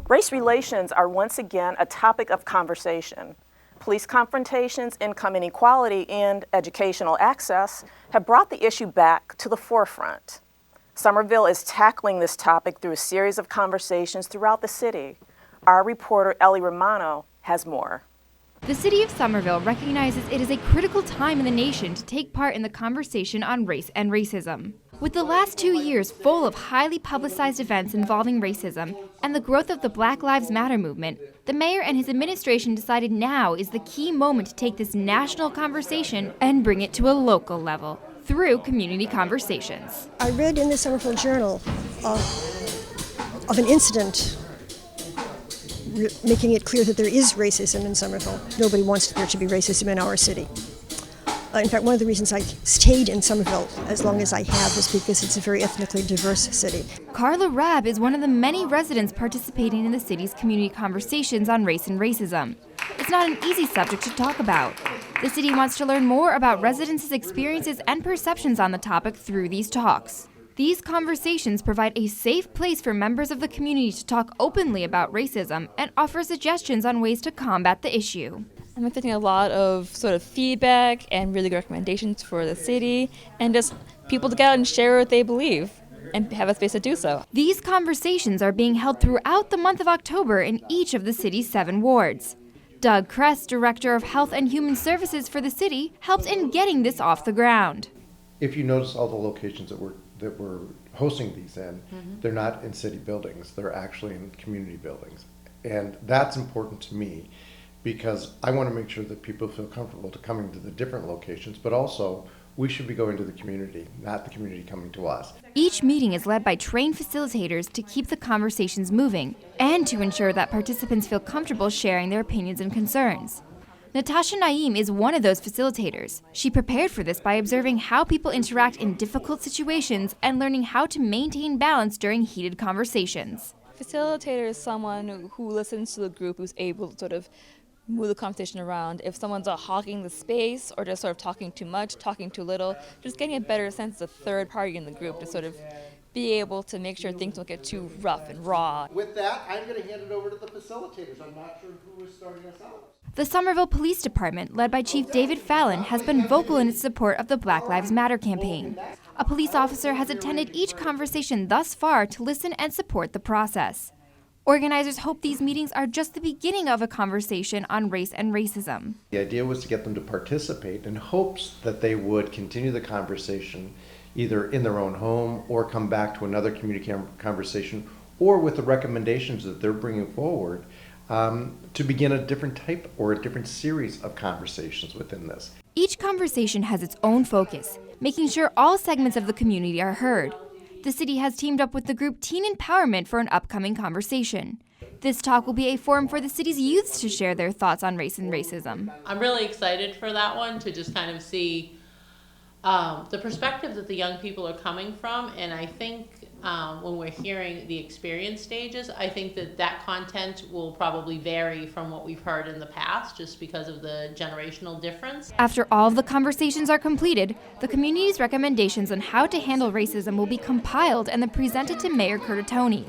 Race relations are once again a topic of conversation. Police confrontations, income inequality, and educational access have brought the issue back to the forefront. Somerville is tackling this topic through a series of conversations throughout the city. Our reporter, Ellie Romano, has more. The city of Somerville recognizes it is a critical time in the nation to take part in the conversation on race and racism. With the last 2 years full of highly publicized events involving racism and the growth of the Black Lives Matter movement, the mayor and his administration decided now is the key moment to take this national conversation and bring it to a local level through community conversations. I read in the Somerville Journal of an incident making it clear that there is racism in Somerville. Nobody wants there to be racism in our city. In fact, one of the reasons I stayed in Somerville as long as I have is because it's a very ethnically diverse city. Carla Rabb is one of the many residents participating in the city's community conversations on race and racism. It's not an easy subject to talk about. The city wants to learn more about residents' experiences and perceptions on the topic through these talks. These conversations provide a safe place for members of the community to talk openly about racism and offer suggestions on ways to combat the issue. I'm expecting a lot of sort of feedback and really good recommendations for the city and just people to get out and share what they believe and have a space to do so. These conversations are being held throughout the month of October in each of the city's 7 wards. Doug Kress, Director of Health and Human Services for the city, helped in getting this off the ground. If you notice all the locations that we're hosting these in, they're not in city buildings, they're actually in community buildings. And that's important to me because I want to make sure that people feel comfortable to coming to the different locations, but also we should be going to the community, not the community coming to us. Each meeting is led by trained facilitators to keep the conversations moving and to ensure that participants feel comfortable sharing their opinions and concerns. Natasha Naeem is one of those facilitators. She prepared for this by observing how people interact in difficult situations and learning how to maintain balance during heated conversations. Facilitator is someone who listens to the group, who's able to sort of move the conversation around. If someone's hogging the space or just sort of talking too much, talking too little, just getting a better sense of third party in the group to sort of be able to make sure things don't get too rough and raw. With that, I'm going to hand it over to the facilitators. I'm not sure who is starting us out. The Somerville Police Department, led by Chief David Fallon, has been vocal in its support of the Black Lives Matter campaign. A police officer has attended each conversation thus far to listen and support the process. Organizers hope these meetings are just the beginning of a conversation on race and racism. The idea was to get them to participate in hopes that they would continue the conversation either in their own home or come back to another community conversation or with the recommendations that they're bringing forward to begin a different type or a different series of conversations within this. Each conversation has its own focus, making sure all segments of the community are heard. The city has teamed up with the group Teen Empowerment for an upcoming conversation. This talk will be a forum for the city's youths to share their thoughts on race and racism. I'm really excited for that one to just kind of see the perspective that the young people are coming from, and I think when we're hearing the experience stages, I think that content will probably vary from what we've heard in the past just because of the generational difference. After all of the conversations are completed, the community's recommendations on how to handle racism will be compiled and then presented to Mayor Curtatone.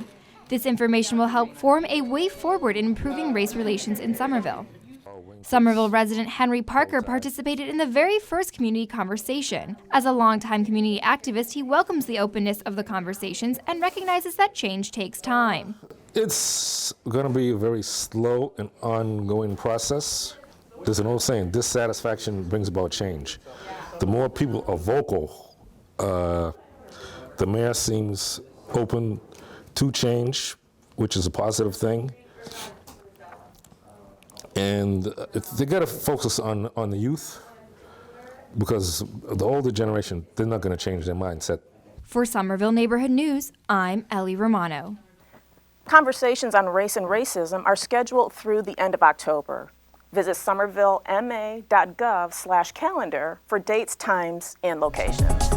This information will help form a way forward in improving race relations in Somerville. Somerville resident Henry Parker participated in the very first community conversation. As a longtime community activist, he welcomes the openness of the conversations and recognizes that change takes time. It's going to be a very slow and ongoing process. There's an old saying, dissatisfaction brings about change. The more people are vocal, the mayor seems open to change, which is a positive thing. And they got to focus on the youth because the older generation, they're not going to change their mindset. For Somerville Neighborhood News, I'm Ellie Romano. Conversations on race and racism are scheduled through the end of October. Visit somervillema.gov/calendar for dates, times, and locations.